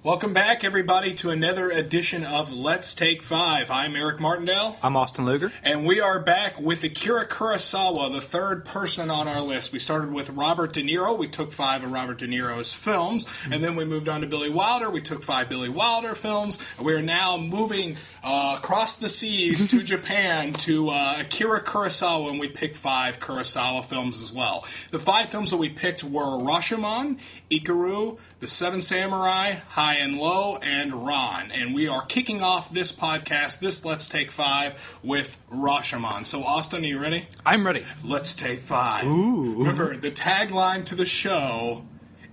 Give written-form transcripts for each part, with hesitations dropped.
Welcome back, everybody, to another edition of Let's Take 5. I'm Eric Martindale. I'm Austin Luger. And we are back with Akira Kurosawa, the third person on our list. We started with Robert De Niro. We took 5 of Robert De Niro's films. And then we moved on to Billy Wilder. We took 5 Billy Wilder films. And we are now moving across the seas to Japan to Akira Kurosawa, and we picked 5 Kurosawa films as well. The 5 films that we picked were Rashomon, Ikiru, The Seven Samurai, High and Low, and Ron. And we are kicking off this podcast, this Let's Take 5, with Rashomon. So, Austin, are you ready? I'm ready. Let's Take 5. Ooh. Remember, the tagline to the show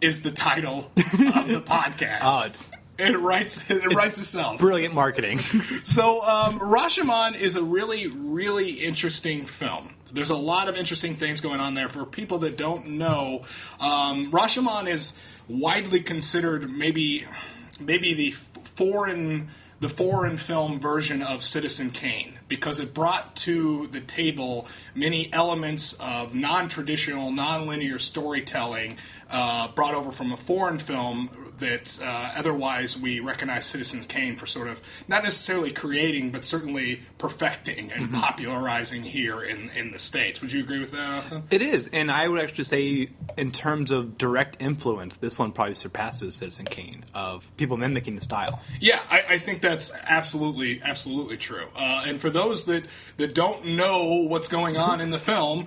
is the title of the podcast. It writes itself. Brilliant marketing. So, Rashomon is a really, really interesting film. There's a lot of interesting things going on there. For people that don't know, Rashomon is widely considered maybe the foreign film version of Citizen Kane, because it brought to the table many elements of non-traditional, non-linear storytelling brought over from a foreign film that otherwise we recognize Citizen Kane for sort of not necessarily creating, but certainly perfecting and popularizing here in the States. Would you agree with that, Austin? It is, and I would actually say in terms of direct influence, this one probably surpasses Citizen Kane of people mimicking the style. Yeah, I think that's absolutely true. And for those that don't know what's going on in the film,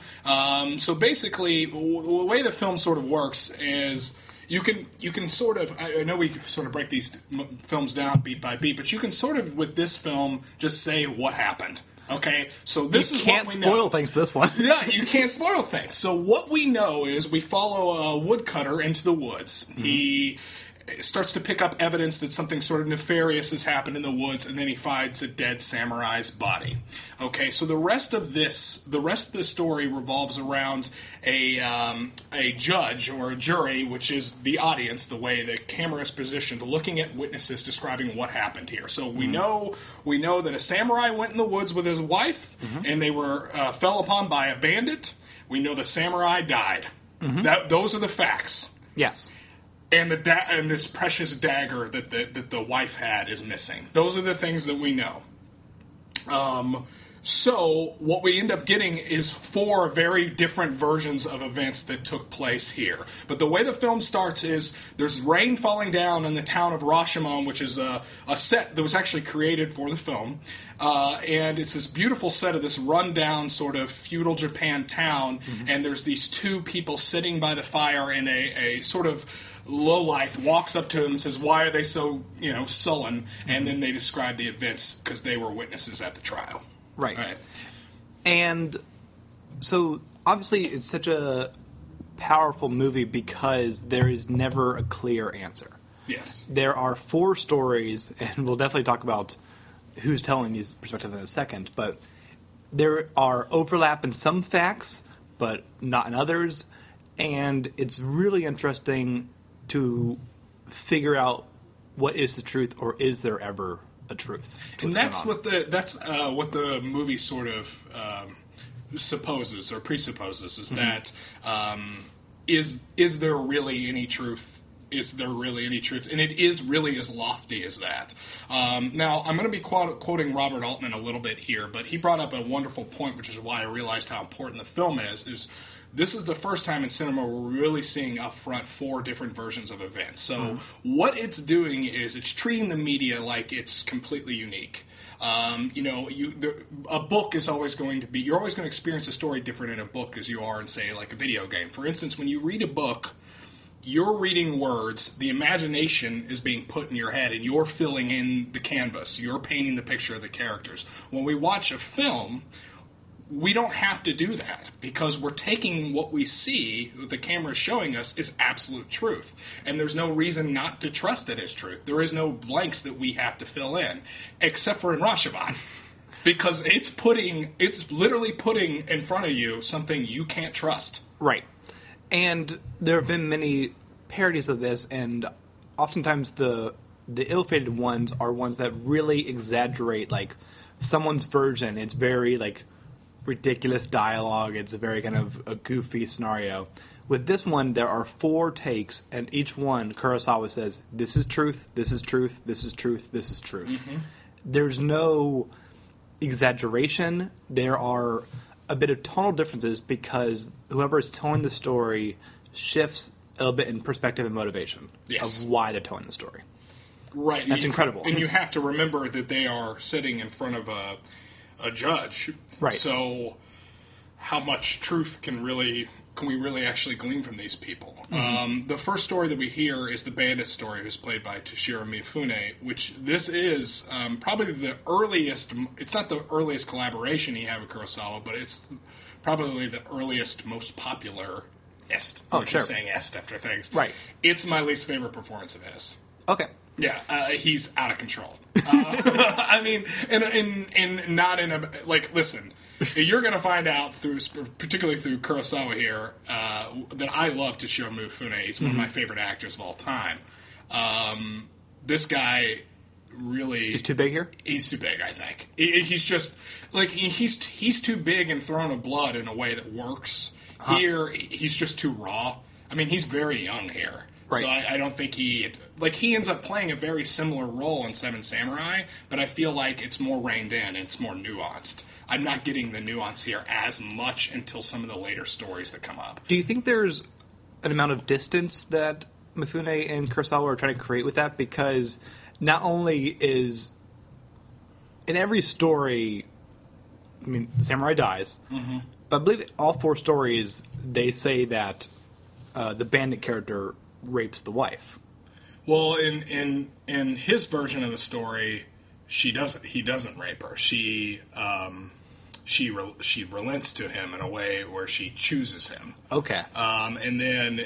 so basically the way the film sort of works is you can sort of, I know we sort of break these films down beat by beat, but you can sort of, with this film, just say what happened. Okay, so this is what we know. You can't spoil things for this one. Yeah, you can't spoil things. So what we know is we follow a woodcutter into the woods. Mm-hmm. He starts to pick up evidence that something sort of nefarious has happened in the woods, and then he finds a dead samurai's body. Okay, so the rest of the story revolves around a judge or a jury, which is the audience, the way the camera is positioned, looking at witnesses describing what happened here. So we know that a samurai went in the woods with his wife, and they were fell upon by a bandit. We know the samurai died. Those are the facts. Yes. And and this precious dagger that the wife had is missing. Those are the things that we know. So what we end up getting is 4 very different versions of events that took place here. But the way the film starts is there's rain falling down in the town of Rashomon, which is a set that was actually created for the film. And it's this beautiful set of this rundown sort of feudal Japan town. And there's these 2 people sitting by the fire, and a sort of lowlife walks up to him and says, "Why are they so, sullen?" And then they describe the events because they were witnesses at the trial. Right. And so, obviously, it's such a powerful movie because there is never a clear answer. Yes. There are 4 stories, and we'll definitely talk about who's telling these perspectives in a second, but there are overlap in some facts, but not in others, and it's really interesting to figure out what is the truth, or is there ever a truth? And that's what the movie sort of supposes or presupposes is that is there really any truth? Is there really any truth? And it is really as lofty as that. Now, I'm going to be quoting Robert Altman a little bit here, but he brought up a wonderful point, which is why I realized how important the film is this is the first time in cinema we're really seeing up front 4 different versions of events. So what it's doing is it's treating the media like it's completely unique. A book is always going to be, you're always going to experience a story different in a book as you are in, say, like a video game. For instance, when you read a book, you're reading words, the imagination is being put in your head, and you're filling in the canvas. You're painting the picture of the characters. When we watch a film, we don't have to do that because we're taking what we see, the camera is showing us, is absolute truth. And there's no reason not to trust it as truth. There is no blanks that we have to fill in, except for in Rashomon. Because it's literally putting in front of you something you can't trust. Right. And there have been many parodies of this, and oftentimes the ill-fated ones are ones that really exaggerate, like, someone's version. It's very, like, ridiculous dialogue. It's a very kind of a goofy scenario. With this one, there are 4 takes, and each one, Kurosawa says, this is truth, this is truth, this is truth, this is truth. Mm-hmm. There's no exaggeration. There are a bit of tonal differences because whoever is telling the story shifts a little bit in perspective and motivation of why they're telling the story. Right. That's incredible. And you have to remember that they are sitting in front of a judge. Right. So how much truth can we really actually glean from these people? Mm-hmm. The first story that we hear is the bandit story, who's played by Toshiro Mifune, which this is probably the earliest, it's not the earliest collaboration he had with Kurosawa, but it's probably the earliest, most popular est. Oh, sure. Saying est after things. Right. It's my least favorite performance of his. Okay. Yeah, he's out of control. I mean, and not in a, like, listen, you're going to find out particularly through Kurosawa here, that I love Toshiro Mifune. He's one of my favorite actors of all time. This guy really... He's too big here? He's too big, I think. He's just, like, he's too big and Throne of Blood in a way that works. Huh. Here, he's just too raw. I mean, he's very young here. Right. So I don't think he ends up playing a very similar role in Seven Samurai, but I feel like it's more reined in and it's more nuanced. I'm not getting the nuance here as much until some of the later stories that come up. Do you think there's an amount of distance that Mifune and Kurosawa are trying to create with that? Because not only is in every story, I mean, the samurai dies, mm-hmm. but I believe all 4 stories they say that the bandit character rapes the wife. Well, in his version of the story, he doesn't rape her. She relents to him in a way where she chooses him. Okay. And then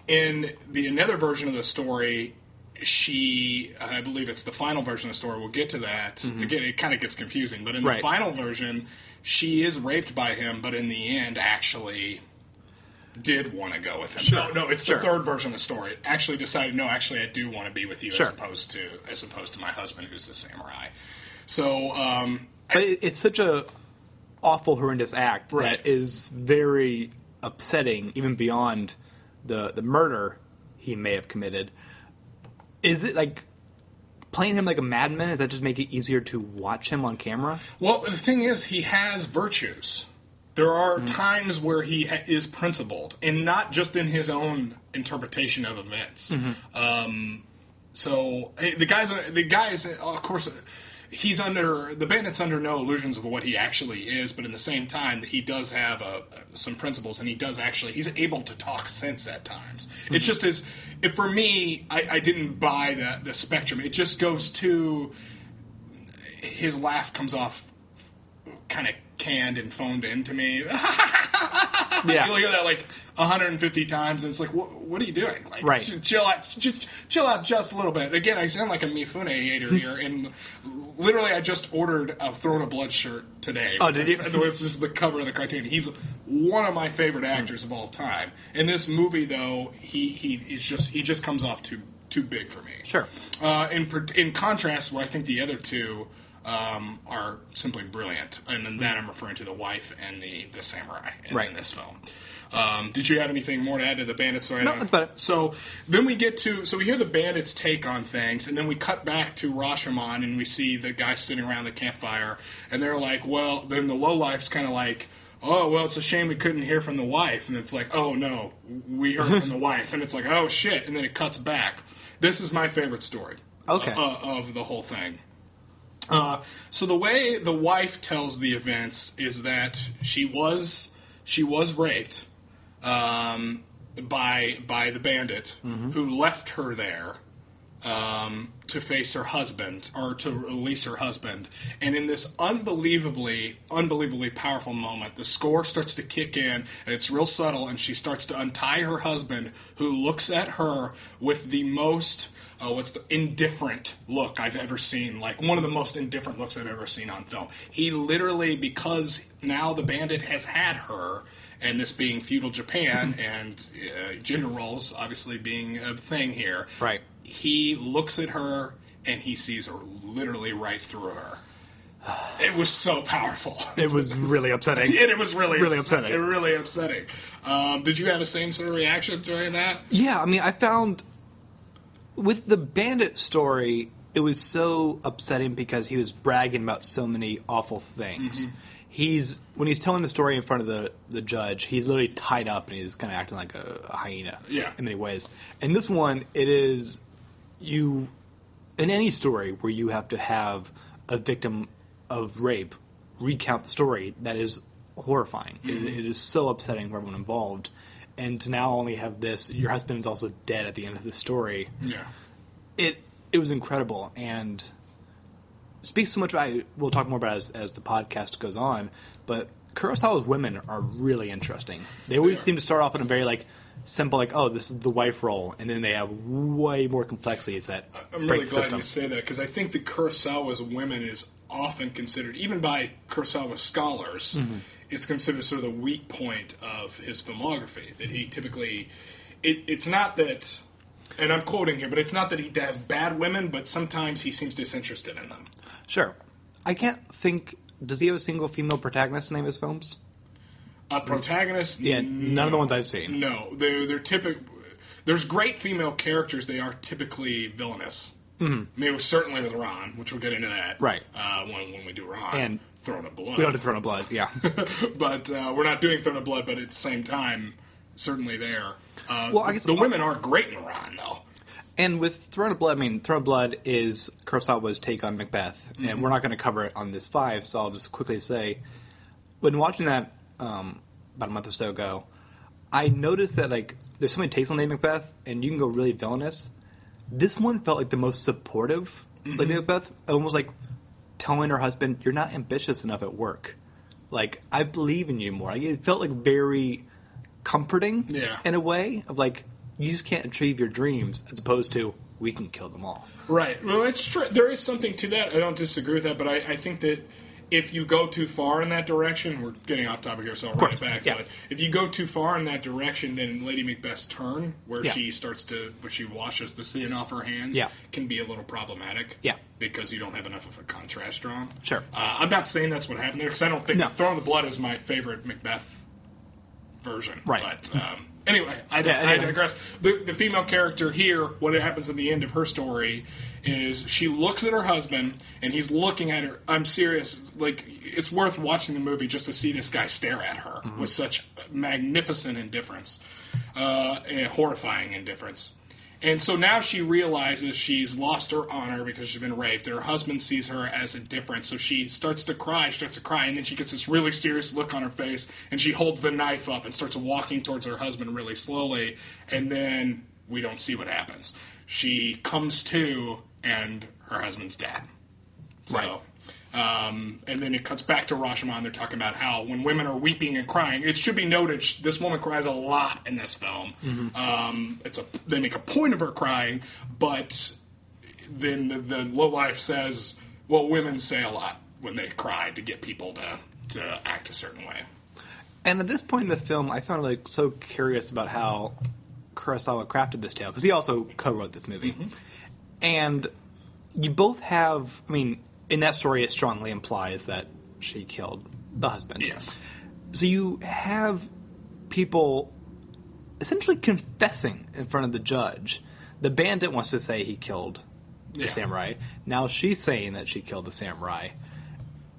in another version of the story, I believe it's the final version of the story. We'll get to that. Mm-hmm. Again, it kind of gets confusing, but in the final version, she is raped by him, but in the end, actually did want to go with him. Sure. No, it's the third version of the story. Actually decided, no, actually I do want to be with you as opposed to my husband who's the samurai. So, but it's such a awful, horrendous act that is very upsetting, even beyond the murder he may have committed. Is it like playing him like a madman? Does that just make it easier to watch him on camera? Well, the thing is, he has virtues. There are times where he is principled, and not just in his own interpretation of events. Mm-hmm. So the guys, of course, the bandit's under no illusions of what he actually is, but in the same time, he does have some principles, and he's able to talk sense at times. Mm-hmm. It's just for me, I didn't buy the spectrum. It just goes to his laugh comes off kind of canned and phoned in to me. Yeah. You'll hear that like 150 times, and it's like, what are you doing? Like, right. Chill out just a little bit. Again, I sound like a Mifune hater here, and literally I just ordered a Throne of Blood shirt today. Oh, did you? This is the cover of the Criterion. He's one of my favorite actors of all time. In this movie, though, he just comes off too big for me. Sure. In contrast, where I think the other two are simply brilliant, and in that I'm referring to the wife and the samurai in this film. Did you have anything more to add to the bandit story? No, that's about it. So then we hear the bandits' take on things, and then we cut back to Rashomon, and we see the guys sitting around the campfire, and they're like, well, then the lowlife's kind of like, oh, well, it's a shame we couldn't hear from the wife, and it's like, oh, no, we heard from the wife, and it's like, oh, shit, and then it cuts back. This is my favorite story of the whole thing. So the way the wife tells the events is that she was raped by the bandit who left her there to face her husband, or to release her husband. And in this unbelievably powerful moment, the score starts to kick in, and it's real subtle, and she starts to untie her husband, who looks at her with the most indifferent look I've ever seen. Like, one of the most indifferent looks I've ever seen on film. He literally, because now the bandit has had her, and this being feudal Japan, and gender roles obviously being a thing here, right? He looks at her, and he sees her literally right through her. It was so powerful. It was really upsetting. And it was really upsetting. Really upsetting. Did you have the same sort of reaction during that? Yeah, I mean, I found with the bandit story, it was so upsetting because he was bragging about so many awful things. When he's telling the story in front of the judge, he's literally tied up and he's kind of acting like a hyena in many ways. In this one, it is in any story where you have to have a victim of rape recount the story, that is horrifying. It is so upsetting for everyone involved. And to now only have this, your husband is also dead at the end of the story. Yeah. It was incredible, and speaks so much about, we'll talk more about it as the podcast goes on, but Kurosawa's women are really interesting. They always seem to start off in a very, like, simple, like, oh, this is the wife role, and then they have way more complexities that I'm really glad you say that, because I think that Kurosawa's women is often considered, even by Kurosawa scholars, it's considered sort of the weak point of his filmography, that he typically, it's not that, and I'm quoting here, but it's not that he has bad women, but sometimes he seems disinterested in them. Sure. I can't think, does he have a single female protagonist in any of his films? Protagonist? Yeah, none of the ones I've seen. No, they're typical. There's great female characters. They are typically villainous. I mean, it was certainly with Ron, which we'll get into that. Right. When we do Ron. And Throne of Blood. We don't have Throne of Blood, yeah. But we're not doing Throne of Blood, but at the same time, certainly there. Well, I guess the women are great in Ron, though. And with Throne of Blood, I mean, Throne of Blood is Kurosawa's take on Macbeth, and we're not going to cover it on this 5, so I'll just quickly say, when watching that about a month or so ago, I noticed that, like, there's so many takes on Lady Macbeth, and you can go really villainous. This one felt like the most supportive Lady Macbeth, almost like telling her husband, you're not ambitious enough at work. Like, I believe in you more. Like, it felt like very comforting in a way of, like, you just can't achieve your dreams, as opposed to, we can kill them all. Right. Well, it's true. There is something to that. I don't disagree with that, but I think that if you go too far in that direction, we're getting off topic here, so I'll run it back. Yeah. But if you go too far in that direction, then Lady Macbeth's turn, where she washes the sin off her hands, can be a little problematic. Yeah. Because you don't have enough of a contrast drawn. Sure. I'm not saying that's what happened there, because I don't think Throne of the Blood is my favorite Macbeth version. Right. But anyway, I digress. The female character here, what happens at the end of her story is she looks at her husband, and he's looking at her. I'm serious. Like, it's worth watching the movie just to see this guy stare at her with such magnificent indifference, and horrifying indifference. And so now she realizes she's lost her honor because she's been raped. Her husband sees her as indifferent, so she starts to cry, and then she gets this really serious look on her face, and she holds the knife up and starts walking towards her husband really slowly, and then we don't see what happens. She comes to, and her husband's dead. So, and then it cuts back to Rashomon. They're talking about how when women are weeping and crying, it should be noted this woman cries a lot in this film. They make a point of her crying, but then the lowlife says, well, women say a lot when they cry to get people to act a certain way. And at this point in the film, I found like so curious about how Kurosawa crafted this tale, because he also co-wrote this movie. And you both have, I mean, in that story, it strongly implies that she killed the husband. Yes. So you have people essentially confessing in front of the judge. The bandit wants to say he killed the samurai. Now she's saying that she killed the samurai.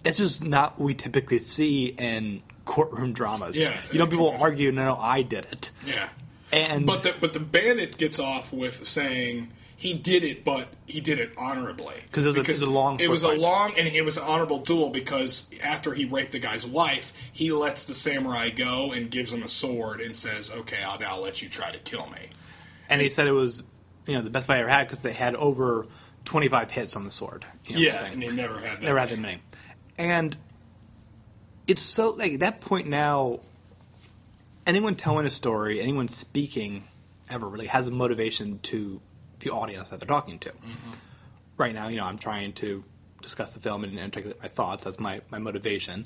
It's just not what we typically see in courtroom dramas. Yeah. You know, people argue, no, I did it. Yeah. But the bandit gets off with saying he did it, but he did it honorably. Because it was a long sword It was fight. and it was an honorable duel, because after he raped the guy's wife, he lets the samurai go and gives him a sword and says, okay, I'll now let you try to kill me. And he said it was, the best fight I ever had, because they had over 25 hits on the sword. And he never had that. Never had that many. And it's so, like, at that point now, anyone telling a story, anyone speaking ever really has a motivation to the audience that they're talking to. Right now, I'm trying to discuss the film and take my thoughts. That's my motivation.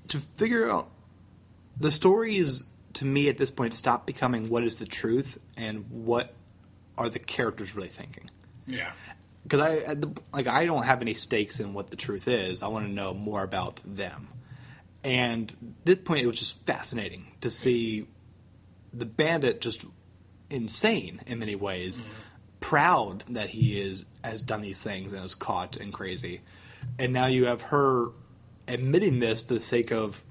To figure out the story is, to me, at this point, stop becoming what is the truth and what are the characters really thinking. Yeah. because I don't have any stakes in what the truth is. I want to know more about them. And at this point, it was just fascinating to see the bandit just insane in many ways, proud that he has done these things and is caught and crazy. And now you have her admitting this for the sake of,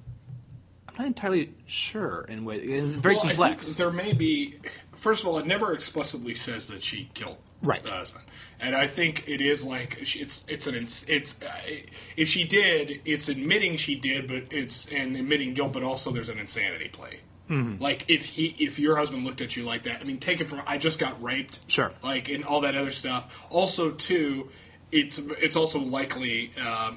I'm not entirely sure in ways. It's very complex. I think there may be. First of all, it never explicitly says that she killed the husband, and I think it is like if she did, it's admitting she did, but it's admitting guilt, but also there's an insanity play. Mm-hmm. Like if your husband looked at you like that, I mean, take it from I just got raped, sure, like and all that other stuff. Also, too, it's also likely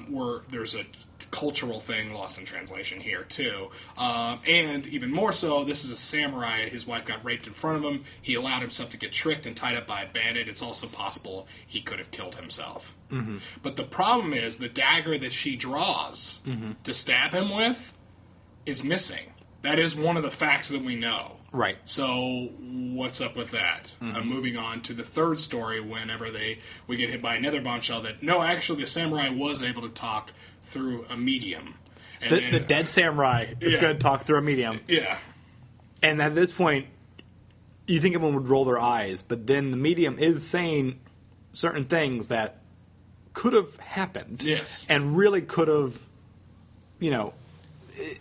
where there's a cultural thing lost in translation here too, and even more so, this is a samurai. His wife got raped in front of him. He allowed himself to get tricked and tied up by a bandit. It's also possible he could have killed himself. Mm-hmm. But the problem is the dagger that she draws to stab him with is missing. That is one of the facts that we know. Right. So what's up with that? Moving on to the third story, whenever we get hit by another bombshell that no, actually the samurai was able to talk through a medium. And the dead samurai is going to talk through a medium. Yeah. And at this point, you think everyone would roll their eyes, but then the medium is saying certain things that could have happened. Yes. And really could have,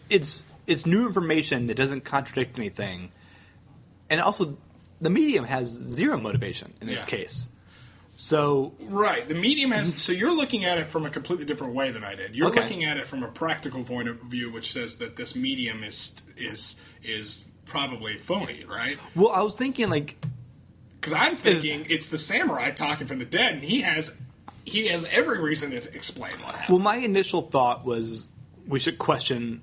it's new information that doesn't contradict anything. And also, the medium has zero motivation in this case. So right, the medium has. So you're looking at it from a completely different way than I did. You're looking at it from a practical point of view, which says that this medium is probably phony, right? Well, I was thinking because I'm thinking it's the samurai talking from the dead, and he has every reason to explain what happened. Well, my initial thought was we should question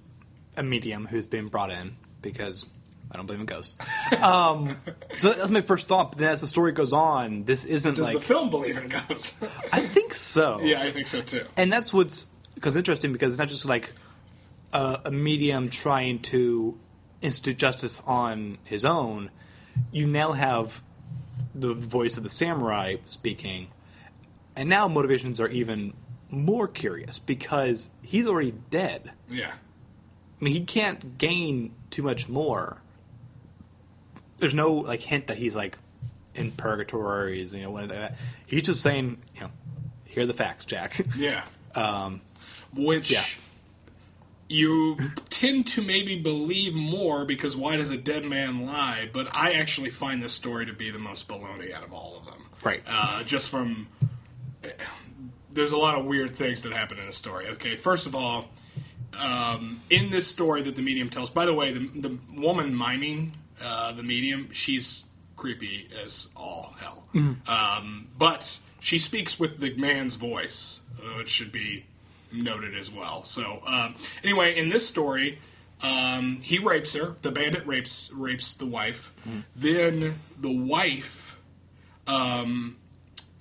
a medium who's been brought in because I don't believe in ghosts. So that's my first thought. But then as the story goes on, this isn't Does the film believe in ghosts? I think so. Yeah, I think so too. And that's what's interesting because it's not just like a medium trying to institute justice on his own. You now have the voice of the samurai speaking, and now motivations are even more curious because he's already dead. Yeah. I mean, he can't gain too much more. There's no hint that he's in purgatory, one of that. He's just saying, here are the facts, Jack. Yeah. Which you tend to maybe believe more because why does a dead man lie? But I actually find this story to be the most baloney out of all of them. Right. Just from there's a lot of weird things that happen in the story. Okay, first of all, in this story that the medium tells, by the way, the woman miming the medium, she's creepy as all hell. Mm-hmm. But she speaks with the man's voice, which should be noted as well. So, anyway, in this story, he rapes her. The bandit rapes the wife. Mm-hmm. Then the wife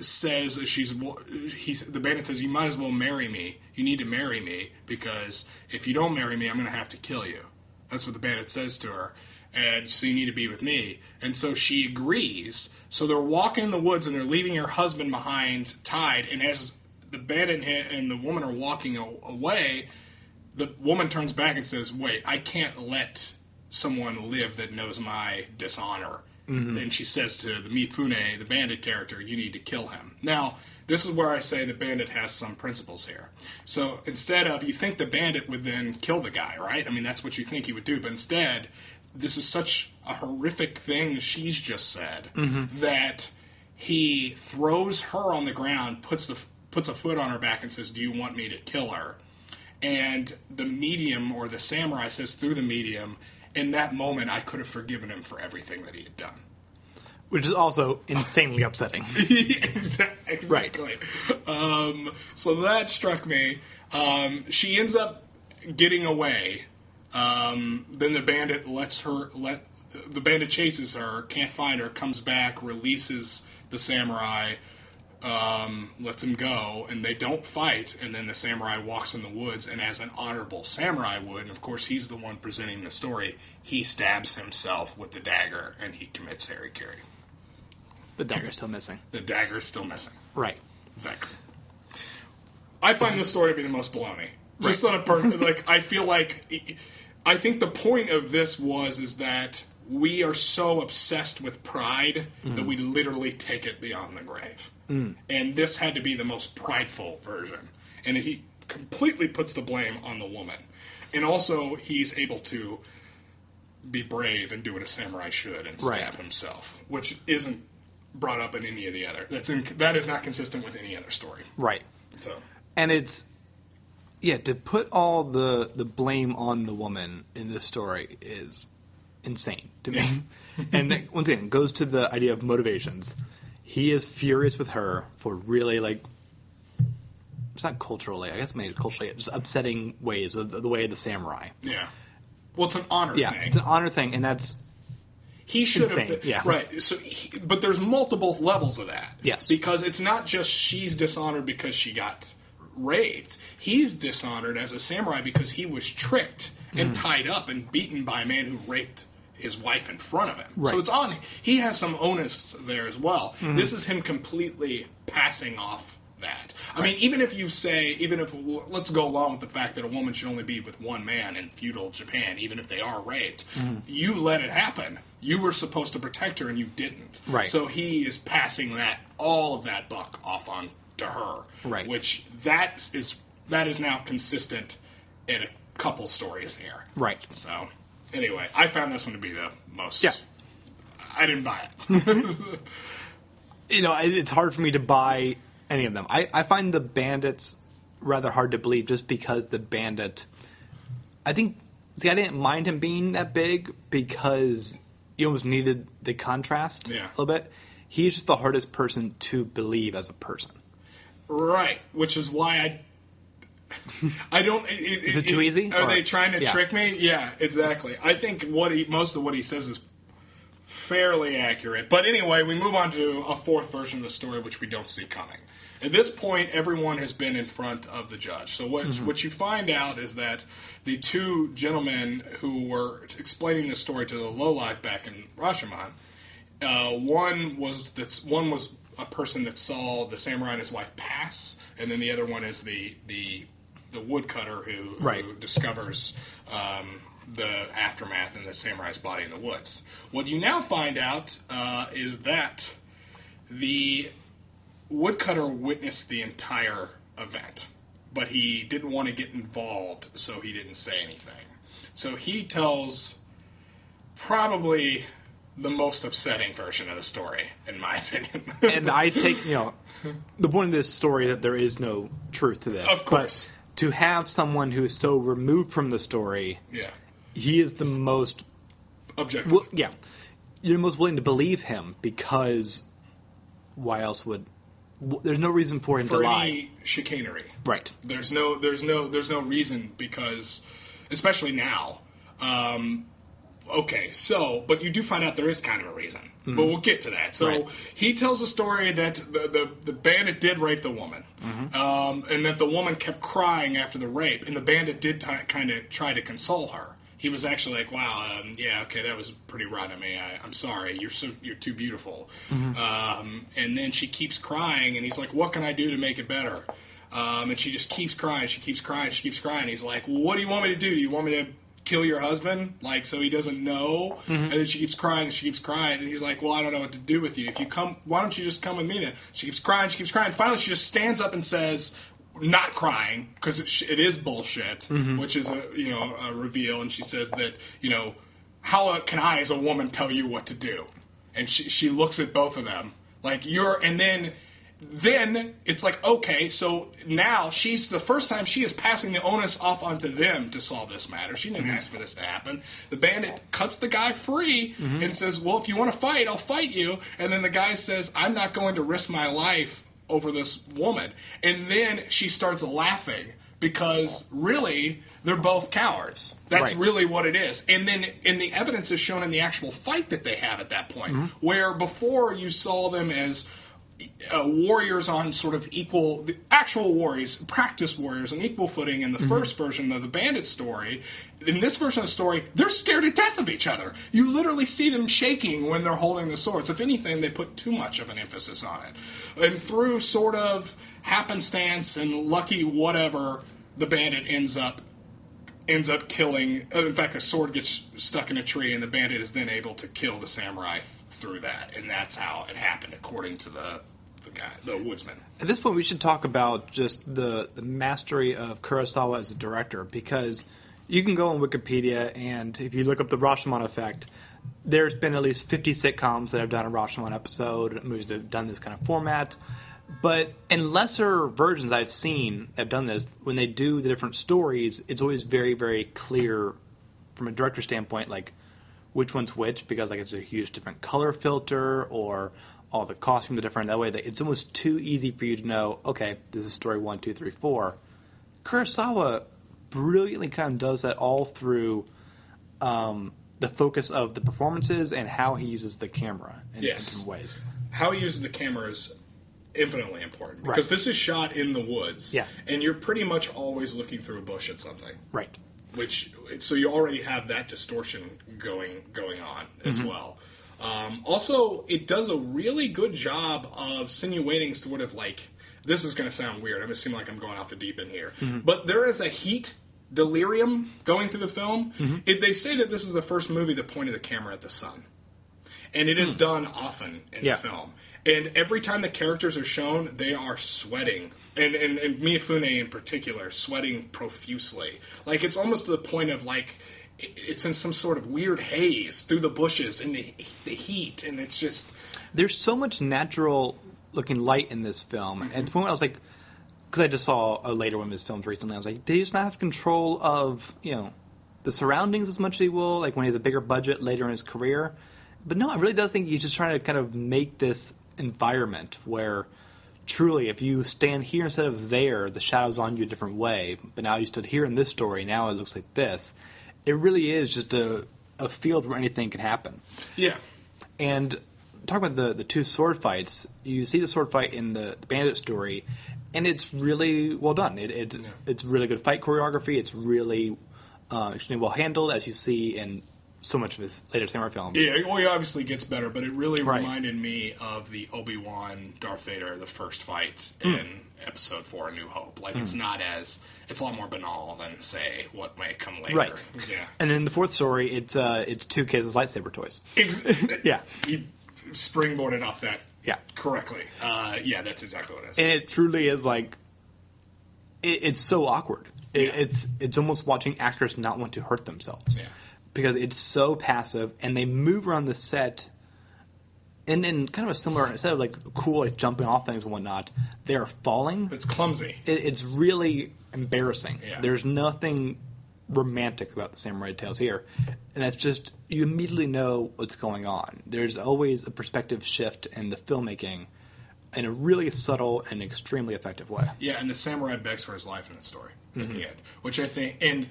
says the bandit says, "You might as well marry me. You need to marry me because if you don't marry me, I'm going to have to kill you." That's what the bandit says to her. And so you need to be with me. And so she agrees. So they're walking in the woods and they're leaving her husband behind tied. And as the bandit and the woman are walking away, the woman turns back and says, "Wait, I can't let someone live that knows my dishonor." Mm-hmm. And she says to the Mifune, the bandit character, "You need to kill him." Now, this is where I say the bandit has some principles here. So instead of, you think the bandit would then kill the guy, right? I mean, that's what you think he would do. But instead, this is such a horrific thing she's just said that he throws her on the ground, puts a foot on her back and says, "Do you want me to kill her?" And the medium, or the samurai, says through the medium, "In that moment, I could have forgiven him for everything that he had done." Which is also insanely upsetting. Exactly. Right. So that struck me. She ends up getting away. Then the bandit the bandit chases her, can't find her, comes back, releases the samurai, lets him go, and they don't fight, and then the samurai walks in the woods, and as an honorable samurai would, and of course he's the one presenting the story, he stabs himself with the dagger, and he commits harikiri. The dagger's still missing. The dagger's still missing. Right. Exactly. I find this story to be the most baloney. Just on a like, I feel like, I think the point of this is that we are so obsessed with pride that we literally take it beyond the grave. And this had to be the most prideful version. And he completely puts the blame on the woman. And also, he's able to be brave and do what a samurai should and stab himself, which isn't brought up in any of the other. That is not consistent with any other story. Right. So, and it's to put all the blame on the woman in this story is insane to me. And once again, it goes to the idea of motivations. He is furious with her for really, like, it's not culturally, I guess maybe culturally, just upsetting ways of the way of the samurai. Yeah. Well, it's an honor thing. Yeah, it's an honor thing, and that's he should insane. have been, yeah. Right. So, but there's multiple levels of that. Yes. Because it's not just she's dishonored because she got raped. He's dishonored as a samurai because he was tricked and tied up and beaten by a man who raped his wife in front of him. Right. So it's on. He has some onus there as well. This is him completely passing off that. I mean, even if let's go along with the fact that a woman should only be with one man in feudal Japan, even if they are raped, you let it happen. You were supposed to protect her and you didn't. Right. So he is passing all of that buck off on to her. Right. Which that is now consistent in a couple stories here. Right. So anyway, I found this one to be the most. Yeah. I didn't buy it. It's hard for me to buy any of them. I find the bandits rather hard to believe just because the bandit... I didn't mind him being that big because you almost needed the contrast a little bit. He's just the hardest person to believe as a person. Right, which is why I don't... Is it too easy? Are they trying to trick me? Yeah, exactly. I think most of what he says is fairly accurate. But anyway, we move on to a fourth version of the story, which we don't see coming. At this point, everyone has been in front of the judge. So what you find out is that the two gentlemen who were explaining this story to the lowlife back in Rashomon, one was a person that saw the samurai and his wife pass, and then the other one is the woodcutter who discovers the aftermath in the samurai's body in the woods. What you now find out is that the woodcutter witnessed the entire event, but he didn't want to get involved, so he didn't say anything. So he tells probably the most upsetting version of the story, in my opinion. And I take, the point of this story that there is no truth to this. Of course. But to have someone who is so removed from the story, he is the most... objective. Well, yeah. You're most willing to believe him because why else would... There's no reason for him to lie. For any chicanery. Right. There's no reason because, especially now... okay, but you do find out there is kind of a reason. But we'll get to that. So he tells a story that the bandit did rape the woman. And that the woman kept crying after the rape. And the bandit did kind of try to console her. He was actually like, wow, that was pretty rotten of me. I'm sorry. You're too beautiful. And then she keeps crying, and he's like, what can I do to make it better? And she just keeps crying. She keeps crying. She keeps crying. He's like, well, what do you want me to do? Do you want me to kill your husband, so he doesn't know? And then she keeps crying, and he's like, well, I don't know what to do with you. If you come, why don't you just come with me then? She keeps crying, finally she just stands up and says, not crying, because it is bullshit, which is a reveal, and she says that, how can I as a woman tell you what to do? And she looks at both of them, and then it's like, okay, so now she's the first time she is passing the onus off onto them to solve this matter. She didn't ask for this to happen. The bandit cuts the guy free and says, well, if you want to fight, I'll fight you. And then the guy says, I'm not going to risk my life over this woman. And then she starts laughing because really they're both cowards. That's really what it is. And the evidence is shown in the actual fight that they have at that point, where before you saw them as... warriors on sort of equal, actual warriors, practice warriors on equal footing in the first version of the Bandit story. In this version of the story, they're scared to death of each other. You literally see them shaking when they're holding the swords. If anything, they put too much of an emphasis on it. And through sort of happenstance and lucky whatever, the bandit ends up killing. In fact, a sword gets stuck in a tree, and the bandit is then able to kill the samurai through that, and that's how it happened, according to the guy, the woodsman. At this point, we should talk about just the mastery of Kurosawa as a director, because you can go on Wikipedia, and if you look up the Rashomon effect, there's been at least 50 sitcoms that have done a Rashomon episode, movies that have done this kind of format. But in lesser versions I've seen that have done this, when they do the different stories, it's always very, very clear from a director standpoint, like, which one's which, because like it's a huge different color filter, or all the costumes are different. That way, it's almost too easy for you to know, okay, this is story 1, 2, 3, 4. Kurosawa brilliantly kind of does that all through the focus of the performances and how he uses the camera in different ways. How he uses the camera is infinitely important, because this is shot in the woods, and you're pretty much always looking through a bush at something. Right. So you already have that distortion going on as well. Also, it does a really good job of simulating sort of like, this is going to sound weird, I'm going to seem like I'm going off the deep end here, but there is a heat delirium going through the film. They say that this is the first movie that pointed the camera at the sun, and it is done often in the film. And every time the characters are shown, they are sweating. And Miyafune in particular, sweating profusely. Like, it's almost to the point of, like, it's in some sort of weird haze through the bushes in the heat. And it's just... There's so much natural-looking light in this film. And at the point I was like... Because I just saw a later one of his films recently. I was like, do you just not have control of, the surroundings as much as he will? Like, when he has a bigger budget later in his career? But no, I really does think he's just trying to kind of make this environment where truly if you stand here instead of there, the shadow's on you a different way, but now you stood here in this story, now it looks like this. It really is just a field where anything can happen. Yeah. And talking about the two sword fights, you see the sword fight in the Bandit story, and it's really well done. It's really good fight choreography. It's really extremely well handled, as you see in so much of his later samurai films. Yeah, well, he obviously gets better, but it really reminded me of the Obi-Wan Darth Vader, the first fight in Episode 4, A New Hope. Like, it's a lot more banal than, say, what may come later. Right. Yeah. And in the fourth story, it's two kids with lightsaber toys. Yeah. You springboarded off that correctly. Yeah, that's exactly what it is. And it truly is like, it's so awkward. It's almost watching actors not want to hurt themselves. Yeah. Because it's so passive, and they move around the set in kind of a similar, instead of like cool, like jumping off things and whatnot, they're falling. It's clumsy. It's really embarrassing. Yeah. There's nothing romantic about the Samurai Tales here. And that's just, you immediately know what's going on. There's always a perspective shift in the filmmaking in a really subtle and extremely effective way. Yeah, and the samurai begs for his life in the story at the end, which I think, and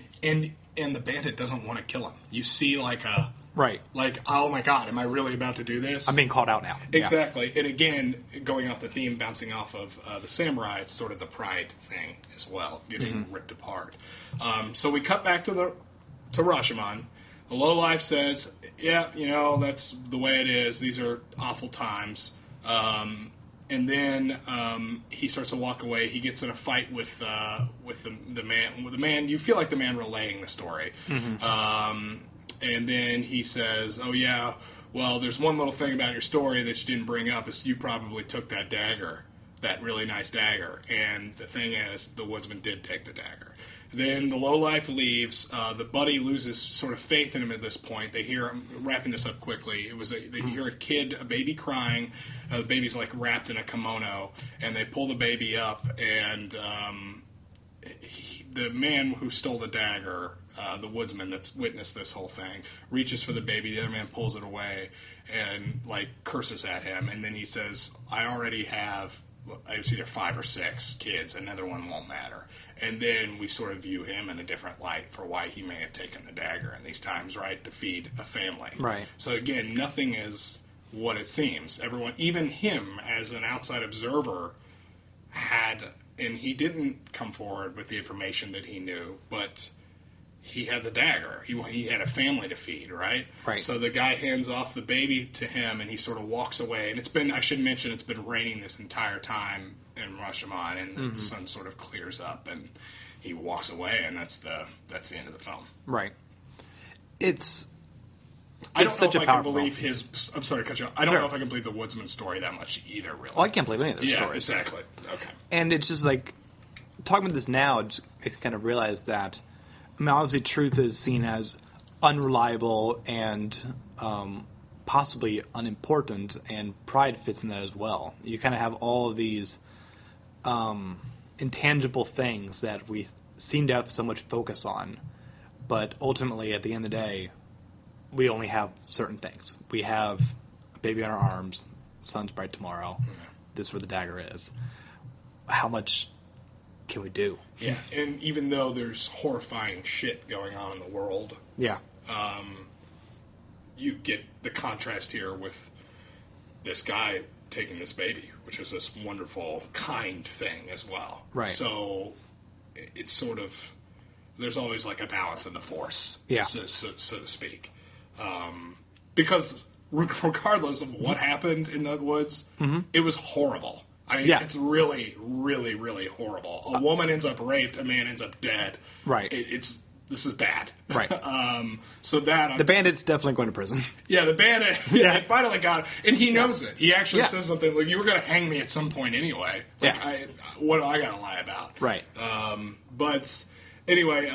the bandit doesn't want to kill him. You see like a... Right. Like, oh my god, am I really about to do this? I'm being called out now. Exactly. Yeah. And again, going off the theme, bouncing off of the samurai, it's sort of the pride thing as well, getting ripped apart. So we cut back to Rashomon. The lowlife says, yeah, that's the way it is. These are awful times. And then he starts to walk away. He gets in a fight with the man. You feel like the man relaying the story. And then he says, "Oh yeah, well, there's one little thing about your story that you didn't bring up is you probably took that dagger, that really nice dagger." And the thing is, the woodsman did take the dagger. Then the lowlife leaves. The buddy loses sort of faith in him at this point. They hear, I'm wrapping this up quickly, they hear a baby crying. The baby's like wrapped in a kimono, and they pull the baby up, and the man who stole the dagger, the woodsman that's witnessed this whole thing, reaches for the baby. The other man pulls it away and like curses at him, and then he says, "I already have, it's either 5 or 6 kids. Another one won't matter." And then we sort of view him in a different light for why he may have taken the dagger in these times, right? To feed a family. Right. So again, nothing is what it seems. Everyone, even him as an outside observer, and he didn't come forward with the information that he knew, but he had the dagger. He had a family to feed, right? Right. So the guy hands off the baby to him, and he sort of walks away. And I should mention, it's been raining this entire time in Rashomon, and the sun sort of clears up, and he walks away, and that's the end of the film. Right. I don't know if I can believe film. I'm sorry to cut you off. I don't know if I can believe the Woodsman story that much either, really. Oh, I can't believe any of their stories. Exactly. Okay. And it's just like, talking about this now, I kind of realized that, I mean, obviously truth is seen as unreliable and possibly unimportant, and pride fits in that as well. You kind of have all of these intangible things that we seem to have so much focus on, but ultimately, at the end of the day, we only have certain things. We have a baby on our arms, sun's bright tomorrow, this is where the dagger is. How much can we do? Yeah, and even though there's horrifying shit going on in the world, you get the contrast here with this guy taking this baby, which is this wonderful, kind thing as well. Right. So it's sort of, there's always like a balance in the force, so to speak. Because regardless of what happened in the woods, it was horrible. I mean, it's really, really, really horrible. A woman ends up raped, a man ends up dead. Right. This is bad. Right. So that the bandit's definitely going to prison. Yeah, the bandit. They finally got it, and he knows it. He actually says something like, "You were going to hang me at some point anyway. Like, what do I got to lie about?" Right. But anyway,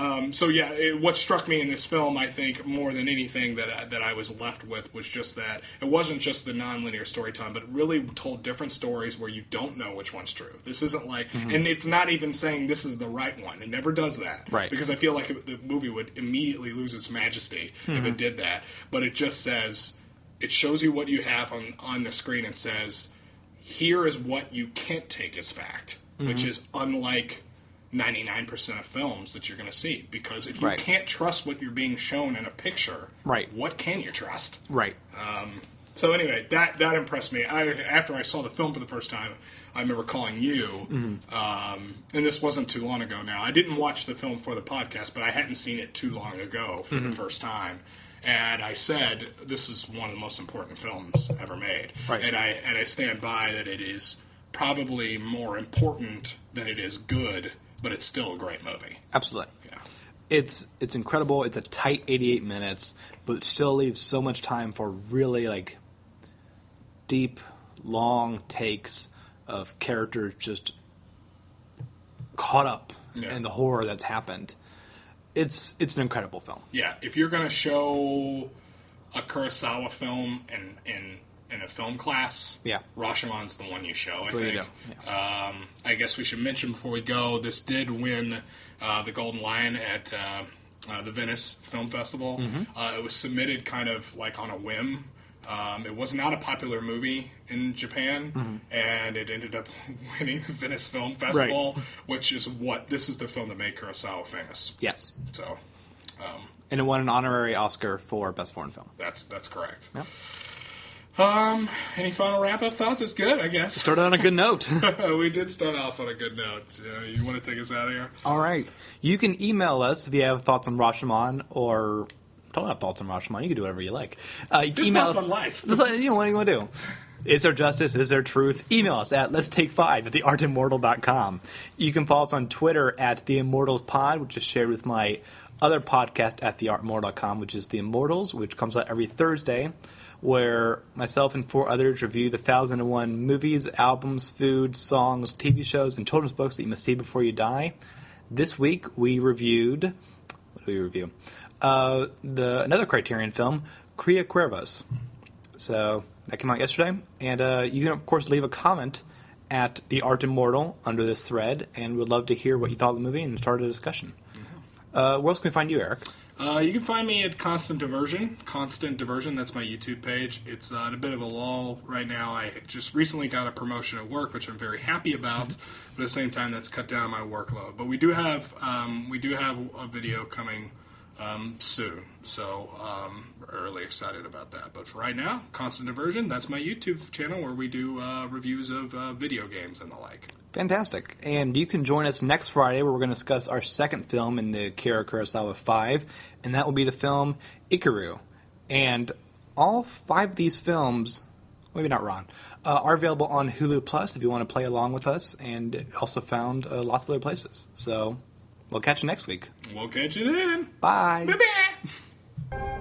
what struck me in this film, I think, more than anything that I was left with was just that it wasn't just the nonlinear storytelling, but it really told different stories where you don't know which one's true. This isn't like, and it's not even saying this is the right one. It never does that. Right. Because I feel like the movie would immediately lose its majesty if it did that. But it just says, it shows you what you have on the screen and says, here is what you can't take as fact, which is unlike 99% of films that you're going to see, because if you can't trust what you're being shown in a picture, what can you trust? Right. So anyway, that impressed me. After I saw the film for the first time, I remember calling you, and this wasn't too long ago now. I didn't watch the film for the podcast, but I hadn't seen it too long ago for the first time. And I said, this is one of the most important films ever made. Right. And I stand by that it is probably more important than it is good, but it's still a great movie. Absolutely. Yeah. It's incredible. It's a tight 88 minutes, but it still leaves so much time for really like deep, long takes of characters just caught up in the horror that's happened. It's an incredible film. Yeah, if you're going to show a Kurosawa film in a film class, Rashomon's the one you show, I think. Yeah. I guess we should mention before we go, this did win the Golden Lion at the Venice Film Festival. It was submitted kind of like on a whim. It was not a popular movie in Japan, and it ended up winning the Venice Film Festival, which is this is the film that made Kurosawa famous. Yes. So, and it won an honorary Oscar for Best Foreign Film. That's correct. Yep. Any final wrap-up thoughts? It's good, I guess. Started on a good note. We did start off on a good note. You want to take us out of here? All right. You can email us if you have thoughts on Rashomon, or don't have thoughts on Rashomon. You can do whatever you like. You can email thoughts on life. What do you want to do? Is there justice? Is there truth? Email us at letstake5@theartimmortal.com. You can follow us on Twitter at @theimmortalspod, which is shared with my other podcast at theartimmortal.com, which is The Immortals, which comes out every Thursday, where myself and 4 others review the 1001 movies, albums, food, songs, TV shows, and children's books that you must see before you die. This week we reviewed... What did we review? Another Criterion film, Cria Cuervos. So that came out yesterday. And you can, of course, leave a comment at The Art Immortal under this thread, and we'd love to hear what you thought of the movie and start a discussion. Where else can we find you, Eric? You can find me at Constant Diversion. Constant Diversion, that's my YouTube page. It's in a bit of a lull right now. I just recently got a promotion at work, which I'm very happy about, but at the same time, that's cut down my workload. But we do have a video coming soon. So really excited about that. But for right now, Constant Diversion, that's my YouTube channel where we do reviews of video games and the like. Fantastic. And you can join us next Friday where we're going to discuss our second film in the Akira Kurosawa 5, and that will be the film Ikiru. And all 5 of these films, maybe not Ron, are available on Hulu Plus if you want to play along with us, and also found lots of other places. So we'll catch you next week. We'll catch you then. Bye. Bye-bye.